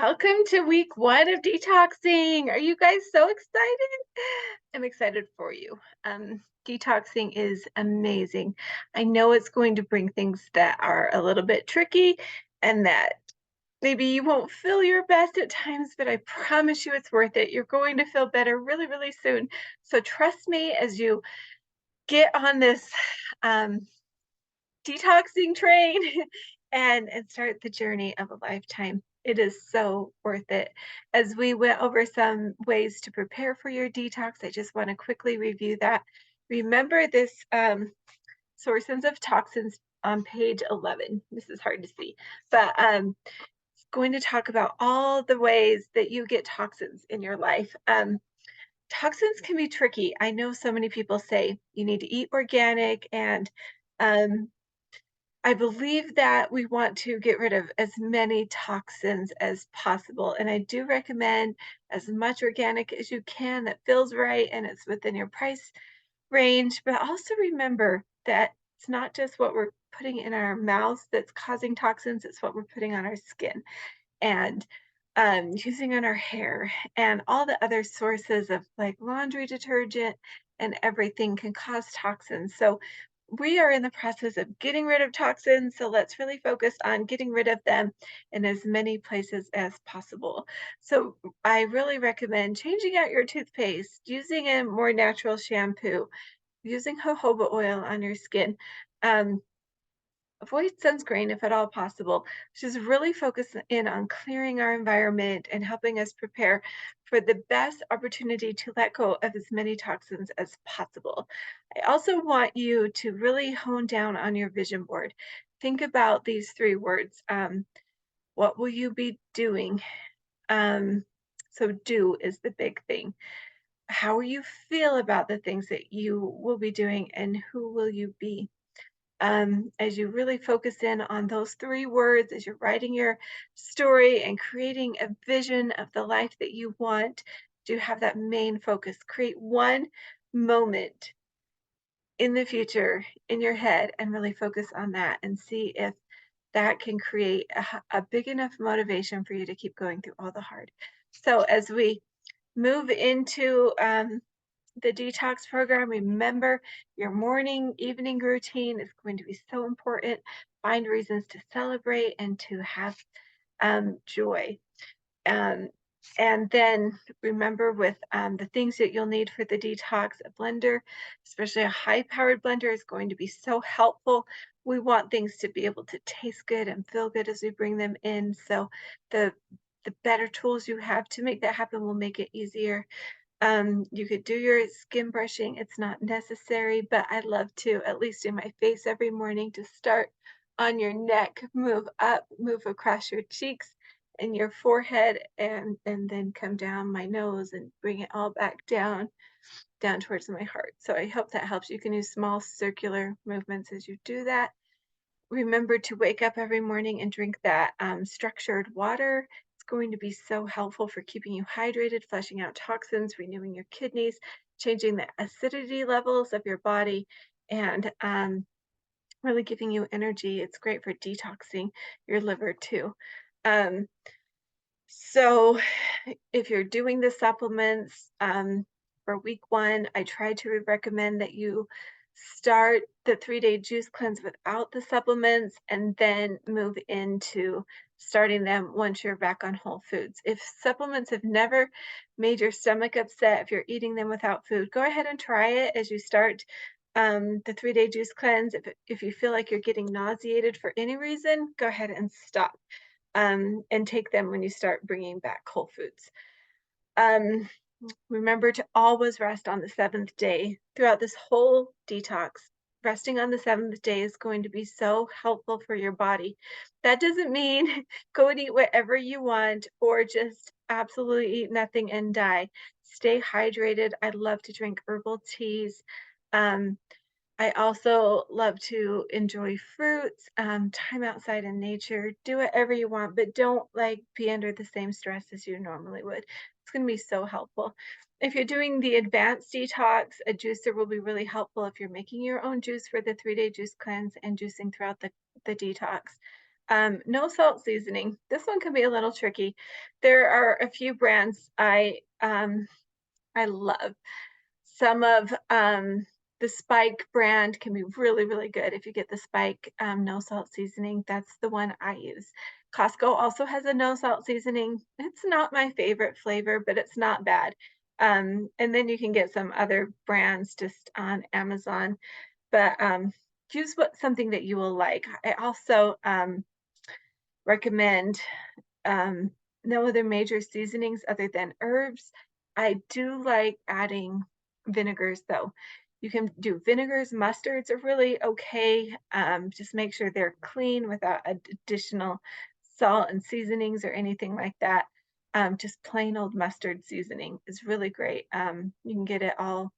Welcome to week 1 of detoxing. Are you guys so excited? I'm excited for you. Detoxing is amazing. I know it's going to bring things that are a little bit tricky and that maybe you won't feel your best at times, but I promise you it's worth it. You're going to feel better really, really soon. So trust me as you get on this um, detoxing train and start the journey of a lifetime. It is so worth it. As we went over some ways to prepare for your detox, I just want to quickly review that. Remember this sources of toxins on page 11. This is hard to see, but it's going to talk about all the ways that you get toxins in your life. Toxins can be tricky. I know so many people say you need to eat organic and um, I believe that we want to get rid of as many toxins as possible, and I do recommend as much organic as you can that feels right and it's within your price range, but also remember that it's not just what we're putting in our mouths that's causing toxins, it's what we're putting on our skin and using on our hair and all the other sources of like laundry detergent and everything can cause toxins. So we are in the process of getting rid of toxins. So let's really focus on getting rid of them in as many places as possible. So I really recommend changing out your toothpaste, using a more natural shampoo, using jojoba oil on your skin. Um, Avoid sunscreen if at all possible. Just really focus in on clearing our environment and helping us prepare for the best opportunity to let go of as many toxins as possible. I also want you to really hone down on your vision board. Think about these three words. What will you be doing? So, do is the big thing. How will you feel about the things that you will be doing, and who will you be? As you really focus in on those three words, as you're writing your story and creating a vision of the life that you want, do have that main focus. Create one moment in the future in your head and really focus on that and see if that can create a big enough motivation for you to keep going through all the hard. So as we move into the detox program, remember your morning, evening routine is going to be so important. Find reasons to celebrate and to have joy. Um, and then remember with the things that you'll need for the detox, a blender, especially a high powered blender, is going to be so helpful. We want things to be able to taste good and feel good as we bring them in. So the the better tools you have to make that happen will make it easier. You could do your skin brushing. It's not necessary, but I love to at least do my face every morning to start on your neck, move up, move across your cheeks and your forehead, and then come down my nose and bring it all back down towards my heart. So I hope that helps. You can use small circular movements as you do that. Remember to wake up every morning and drink that structured water. It's going to be so helpful for keeping you hydrated, flushing out toxins, renewing your kidneys, changing the acidity levels of your body, and really giving you energy. It's great for detoxing your liver too. Um, so if you're doing the supplements for week 1, I try to recommend that you start the 3-day juice cleanse without the supplements and then move into starting them once you're back on whole foods. If supplements have never made your stomach upset, if you're eating them without food, go ahead and try it as you start the 3-day juice cleanse. If you feel like you're getting nauseated for any reason, go ahead and stop and take them when you start bringing back whole foods. Um, Remember to always rest on the seventh day. Throughout this whole detox, resting on the seventh day is going to be so helpful for your body. That doesn't mean go and eat whatever you want or just absolutely eat nothing and die. Stay hydrated. I love to drink herbal teas. Um, I also love to enjoy fruits, time outside in nature, do whatever you want, but don't like be under the same stress as you normally would. It's going to be so helpful. If you're doing the advanced detox, a juicer will be really helpful if you're making your own juice for the 3-day juice cleanse and juicing throughout the detox. No salt seasoning. This one can be a little tricky. There are a few brands I love. Some of the Spike brand can be really, really good if you get the Spike no salt seasoning. That's the one I use. Costco also has a no salt seasoning. It's not my favorite flavor, but it's not bad. And then you can get some other brands just on Amazon, but use something that you will like. I also recommend um, no other major seasonings other than herbs. I do like adding vinegars though. You can do vinegars, mustards are really okay. Just make sure they're clean without additional salt and seasonings or anything like that. Just plain old mustard seasoning is really great. You can get it all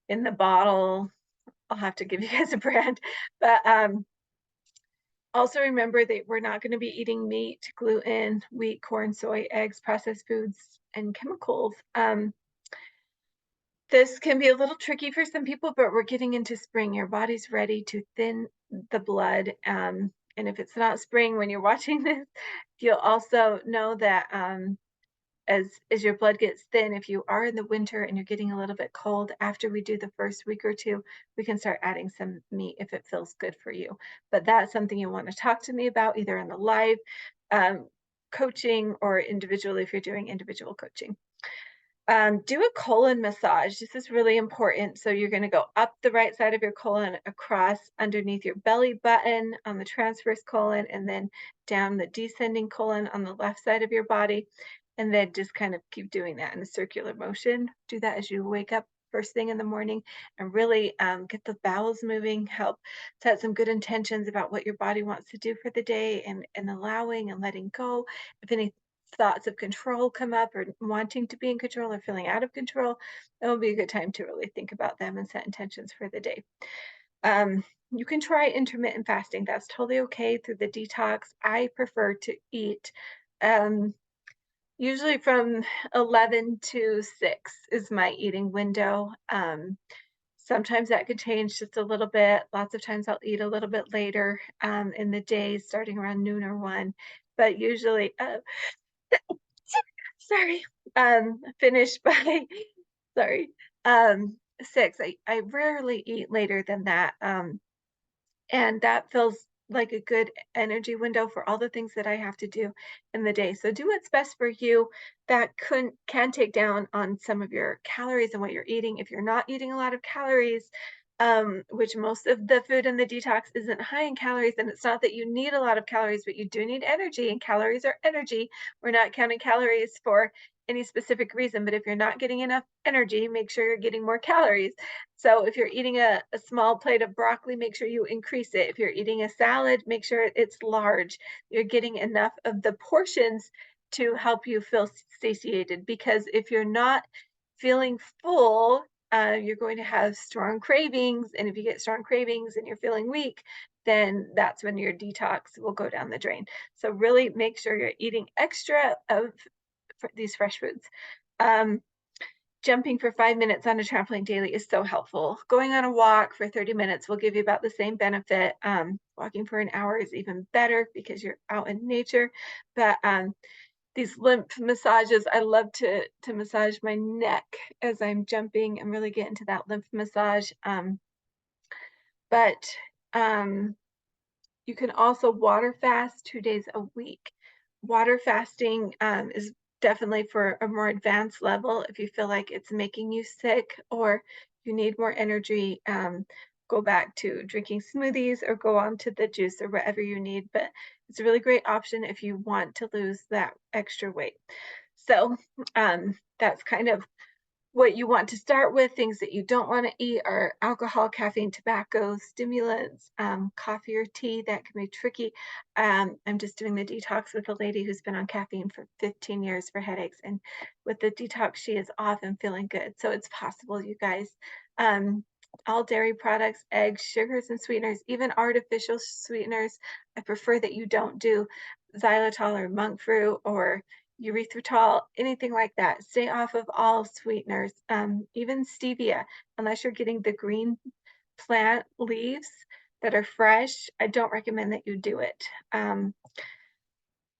in the bottle. I'll have to give you guys a brand, but also remember that we're not going to be eating meat, gluten, wheat, corn, soy, eggs, processed foods, and chemicals. This can be a little tricky for some people, but we're getting into spring. Your body's ready to thin the blood. And if it's not spring when you're watching this, you'll also know that as your blood gets thin, if you are in the winter and you're getting a little bit cold, after we do the first week or two, we can start adding some meat if it feels good for you. But that's something you want to talk to me about either in the live um, coaching or individually if you're doing individual coaching. Do a colon massage. This is really important. So you're going to go up the right side of your colon, across underneath your belly button on the transverse colon, and then down the descending colon on the left side of your body. And then just kind of keep doing that in a circular motion. Do that as you wake up first thing in the morning and really get the bowels moving, help set some good intentions about what your body wants to do for the day and allowing and letting go. If any thoughts of control come up or wanting to be in control or feeling out of control, that will be a good time to really think about them and set intentions for the day. You can try intermittent fasting. That's totally okay through the detox. I prefer to eat usually from 11 to 6 is my eating window. Sometimes that could change just a little bit. Lots of times I'll eat a little bit later in the day, starting around noon or 1. But usually, sorry, finish by sorry, 6. I rarely eat later than that, and that feels like a good energy window for all the things that I have to do in the day. So do what's best for you. That can take down on some of your calories and what you're eating. If you're not eating a lot of calories, which most of the food in the detox isn't high in calories, and it's not that you need a lot of calories, but you do need energy, and calories are energy. We're not counting calories for any specific reason, but if you're not getting enough energy, make sure you're getting more calories. So if you're eating a small plate of broccoli, make sure you increase it. If you're eating a salad, make sure it's large. You're getting enough of the portions to help you feel satiated, because if you're not feeling full, you're going to have strong cravings. And if you get strong cravings and you're feeling weak, then that's when your detox will go down the drain. So really make sure you're eating extra of these fresh foods. Um, Jumping for 5 minutes on a trampoline daily is so helpful. Going on a walk for 30 minutes will give you about the same benefit. Walking for an hour is even better because you're out in nature. But these lymph massages, I love to massage my neck as I'm jumping and really get into that lymph massage. But you can also water fast 2 days a week. Water fasting is definitely for a more advanced level. If you feel like it's making you sick or you need more energy, go back to drinking smoothies or go on to the juice or whatever you need. But it's a really great option if you want to lose that extra weight. So that's kind of what you want to start with. Things that you don't want to eat are alcohol, caffeine, tobacco, stimulants, coffee or tea. That can be tricky. I'm just doing the detox with a lady who's been on caffeine for 15 years for headaches. And with the detox, she is off and feeling good. So it's possible, you guys. All dairy products, eggs, sugars, and sweeteners, even artificial sweeteners. I prefer that you don't do xylitol or monk fruit or erythritol, anything like that. Stay off of all sweeteners, even stevia, unless you're getting the green plant leaves. that are fresh, I don't recommend that you do it.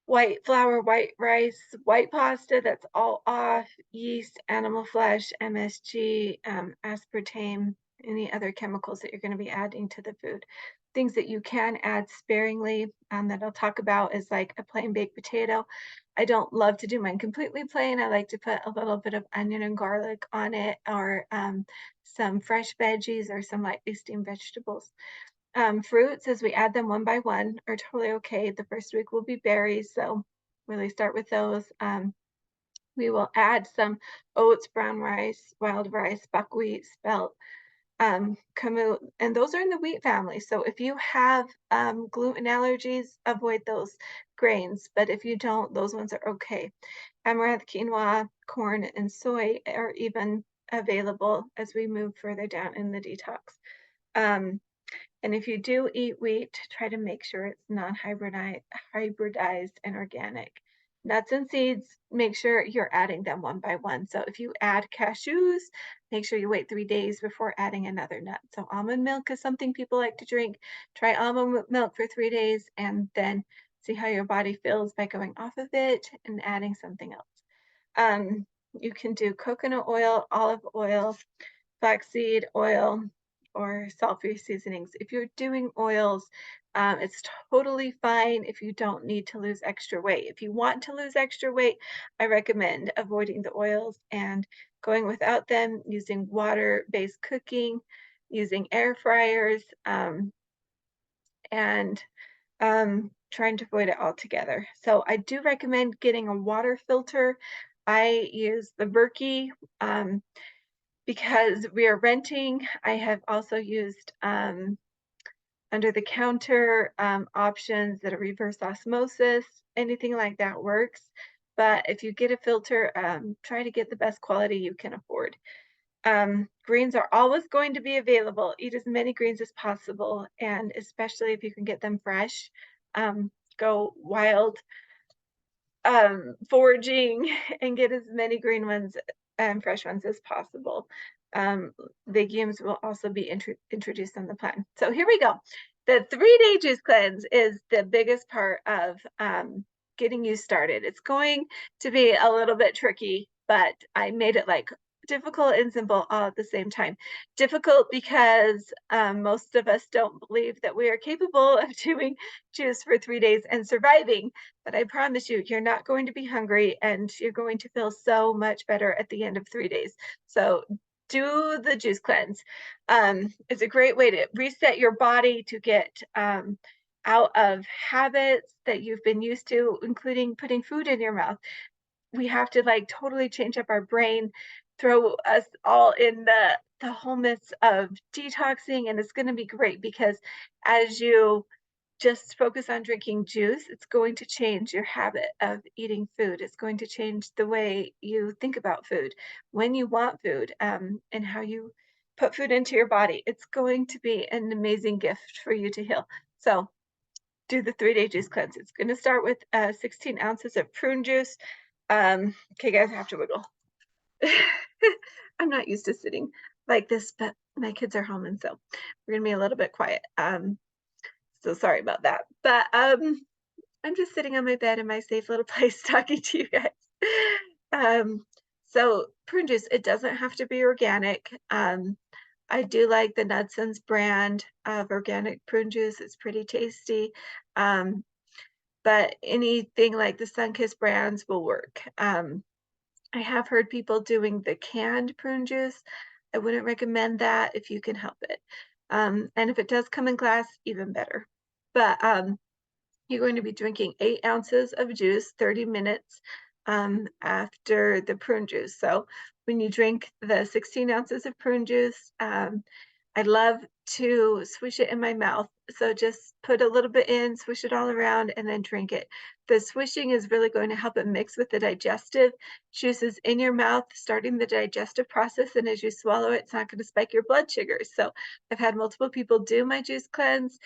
White flour, white rice, white pasta, that's all off, yeast, animal flesh, MSG, aspartame, any other chemicals that you're going to be adding to the food. Things that you can add sparingly that I'll talk about is like a plain baked potato. I don't love to do mine completely plain. I like to put a little bit of onion and garlic on it, or some fresh veggies or some lightly steamed vegetables. Fruits, as we add them one by one, are totally okay. The first week will be berries, so really start with those. We will add some oats, brown rice, wild rice, buckwheat, spelt, kamut, and those are in the wheat family. So if you have gluten allergies, avoid those grains. But if you don't, those ones are okay. Amaranth, quinoa, corn, and soy are even available as we move further down in the detox. Um, and if you do eat wheat, try to make sure it's non-hybridized and organic. Nuts and seeds, make sure you're adding them one by one. So if you add cashews, make sure you wait 3 days before adding another nut. So almond milk is something people like to drink. Try almond milk for 3 days and then see how your body feels by going off of it and adding something else. You can do coconut oil, olive oil, flaxseed oil, or salt-free seasonings. If you're doing oils, it's totally fine if you don't need to lose extra weight. If you want to lose extra weight, I recommend avoiding the oils and going without them, using water-based cooking, using air fryers, and trying to avoid it altogether. So I do recommend getting a water filter. I use the Berkey. Because we are renting, I have also used under the counter options that are reverse osmosis. Anything like that works. But if you get a filter, try to get the best quality you can afford. Greens are always going to be available. Eat as many greens as possible, and especially if you can get them fresh. Go wild foraging and get as many green ones and fresh ones as possible. Legumes will also be introduced on the plan. So here we go. The 3-day juice cleanse is the biggest part of getting you started. It's going to be a little bit tricky, but I made it like difficult and simple all at the same time. Difficult because most of us don't believe that we are capable of doing juice for 3 days and surviving. But I promise you, you're not going to be hungry and you're going to feel so much better at the end of 3 days. So do the juice cleanse. It's a great way to reset your body to get out of habits that you've been used to, including putting food in your mouth. We have to like totally change up our brain, throw us all in the wholeness of detoxing, and it's going to be great because as you just focus on drinking juice, it's going to change your habit of eating food. It's going to change the way you think about food, when you want food, and how you put food into your body. It's going to be an amazing gift for you to heal. So do the 3-day juice cleanse. It's going to start with 16 ounces of prune juice. Okay, guys, I have to wiggle. I'm not used to sitting like this, but my kids are home, and so we're gonna be a little bit quiet. So sorry about that. But I'm just sitting on my bed in my safe little place talking to you guys. So prune juice, it doesn't have to be organic. I do like the Nutson's brand of organic prune juice. It's pretty tasty. But anything like the Sunkist brands will work. I have heard people doing the canned prune juice. I wouldn't recommend that if you can help it. And if it does come in glass, even better. But you're going to be drinking 8 ounces of juice 30 minutes after the prune juice. So when you drink the 16 ounces of prune juice, I love to swish it in my mouth. So just put a little bit in, swish it all around, and then drink it. The swishing is really going to help it mix with the digestive juices in your mouth, starting the digestive process. And as you swallow it, it's not going to spike your blood sugars. So I've had multiple people do my juice cleanse.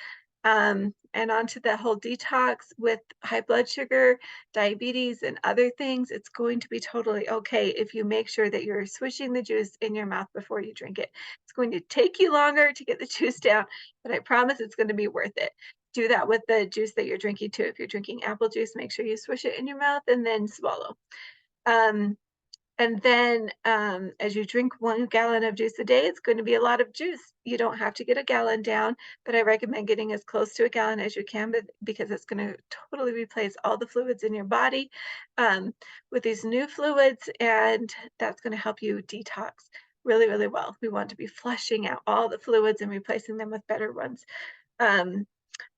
And onto the whole detox with high blood sugar, diabetes, and other things, it's going to be totally okay if you make sure that you're swishing the juice in your mouth before you drink it. It's going to take you longer to get the juice down, but I promise it's going to be worth it. Do that with the juice that you're drinking too. If you're drinking apple juice, make sure you swish it in your mouth and then swallow. Um, and then, as you drink 1 gallon of juice a day, it's going to be a lot of juice. You don't have to get a gallon down, but I recommend getting as close to a gallon as you can because it's going to totally replace all the fluids in your body with these new fluids, and that's going to help you detox really, really well. We want to be flushing out all the fluids and replacing them with better ones. Um,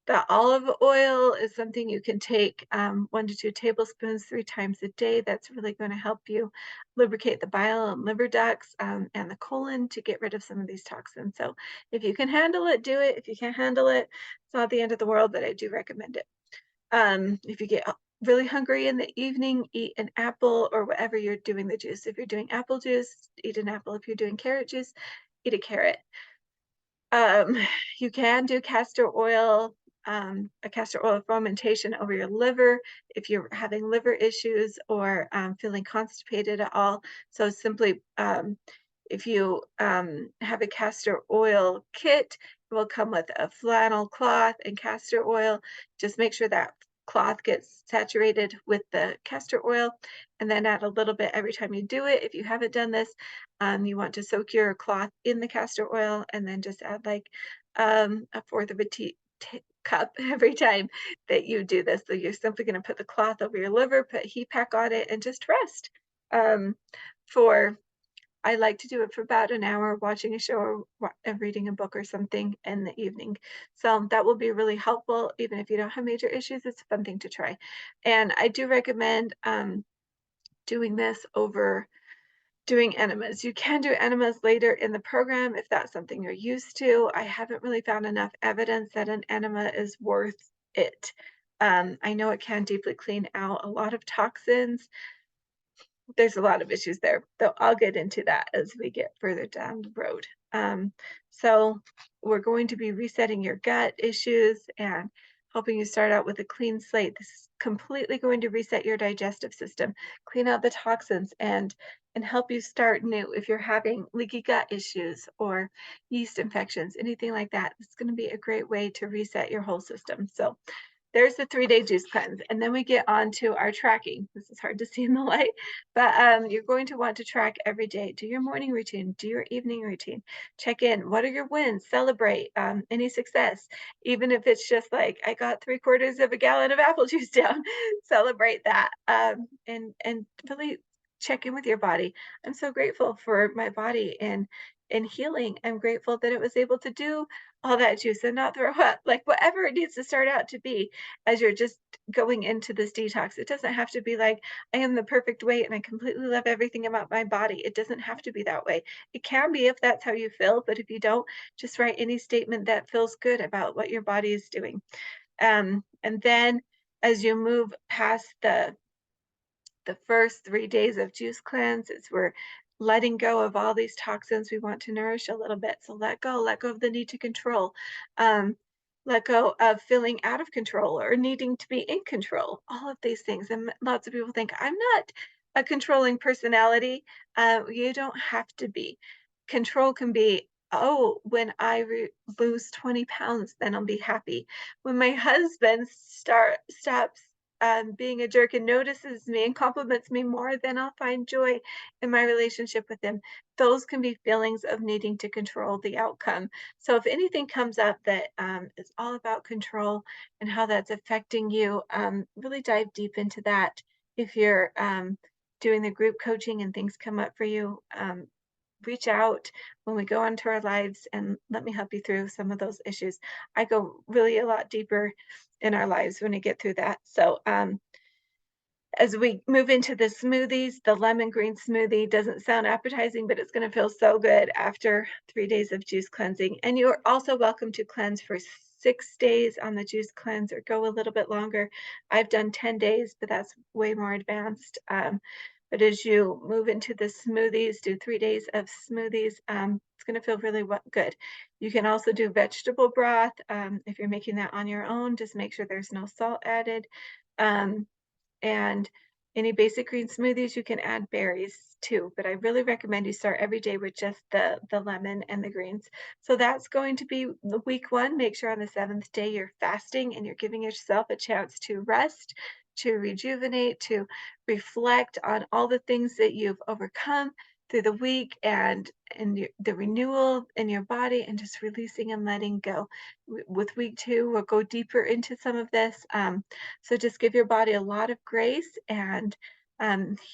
the olive oil is something you can take 1 to 2 tablespoons 3 times a day. That's really going to help you lubricate the bile and liver ducts and the colon to get rid of some of these toxins. So if you can handle it, do it. If you can't handle it, it's not the end of the world, but I do recommend it. If you get really hungry in the evening, eat an apple or whatever you're doing the juice. If you're doing apple juice, eat an apple. If you're doing carrot juice, eat a carrot. Um, you can do a castor oil fermentation over your liver if you're having liver issues or feeling constipated at all. So simply, if you have a castor oil kit, it will come with a flannel cloth and castor oil. Just make sure that cloth gets saturated with the castor oil and then add a little bit every time you do it. If you haven't done this, you want to soak your cloth in the castor oil and then just add like a fourth of a cup every time that you do this. So you're simply going to put the cloth over your liver, put heat pack on it, and just rest. Um, for I like to do it for about an hour, watching a show or reading a book or something in the evening. So that will be really helpful. Even if you don't have major issues, it's a fun thing to try. And I do recommend doing this over doing enemas. You can do enemas later in the program if that's something you're used to. I haven't really found enough evidence that an enema is worth it. I know it can deeply clean out a lot of toxins. There's a lot of issues there, though I'll get into that as we get further down the road. So we're going to be resetting your gut issues and helping you start out with a clean slate. This is completely going to reset your digestive system, clean out the toxins, and help you start new. If you're having leaky gut issues or yeast infections, anything like that, it's going to be a great way to reset your whole system. So there's the 3-day juice cleanse. And then we get on to our tracking. This is hard to see in the light, but you're going to want to track every day. Do your morning routine, do your evening routine, check in. What are your wins? Celebrate any success. Even if it's just like, I got 3/4 of a gallon of apple juice down, celebrate that. And really check in with your body. I'm so grateful for my body and healing. I'm grateful that it was able to do all that juice and not throw up, like whatever it needs to start out to be as you're just going into this detox. It doesn't have to be like, I am the perfect weight and I completely love everything about my body. It doesn't have to be that way. It can be if that's how you feel, but if you don't, just write any statement that feels good about what your body is doing. And then as you move past the first 3 days of juice cleanse is we're letting go of all these toxins we want to nourish a little bit. So let go of the need to control. Um, let go of feeling out of control or needing to be in control, all of these things. And lots of people think, I'm not a controlling personality. You don't have to be. Control can be, oh, when I lose 20 pounds, then I'll be happy. When my husband stops being a jerk and notices me and compliments me more, then I'll find joy in my relationship with him. Those can be feelings of needing to control the outcome. So if anything comes up that is all about control and how that's affecting you, really dive deep into that. If you're doing the group coaching and things come up for you, reach out when we go into our lives and let me help you through some of those issues. I go really a lot deeper in our lives when we get through that. So as we move into the smoothies, the lemon green smoothie doesn't sound appetizing, but it's going to feel so good after 3 days of juice cleansing. And you're also welcome to cleanse for 6 days on the juice cleanse or go a little bit longer. I've done 10 days, but that's way more advanced. But as you move into the smoothies, do 3 days of smoothies, it's going to feel really good. You can also do vegetable broth. If you're making that on your own, just make sure there's no salt added. Um, and any basic green smoothies, you can add berries too, but I really recommend you start every day with just the lemon and the greens. So that's going to be the week 1. Make sure on the 7th day you're fasting and you're giving yourself a chance to rest, to rejuvenate, to reflect on all the things that you've overcome through the week and the renewal in your body and just releasing and letting go. With week 2, we'll go deeper into some of this. So just give your body a lot of grace and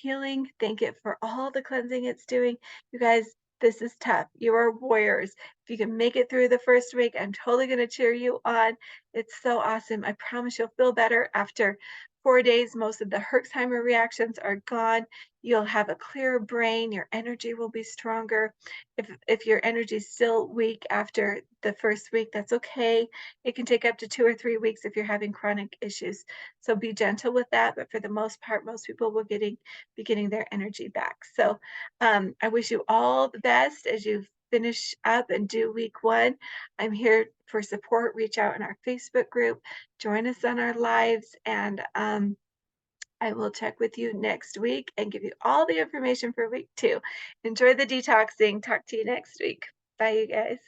healing. Thank it for all the cleansing it's doing. You guys, this is tough. You are warriors. If you can make it through the first week, I'm totally going to cheer you on. It's so awesome. I promise you'll feel better after 4 days. Most of the Herxheimer reactions are gone. You'll have a clearer brain. Your energy will be stronger. If your energy is still weak after the first week, that's okay. It can take up to 2 or 3 weeks if you're having chronic issues. So be gentle with that. But for the most part, most people will be getting their energy back. So I wish you all the best as you finish up and do week 1. I'm here for support. Reach out in our Facebook group, join us on our lives, and I will check with you next week and give you all the information for week 2. Enjoy the detoxing. Talk to you next week. Bye, you guys.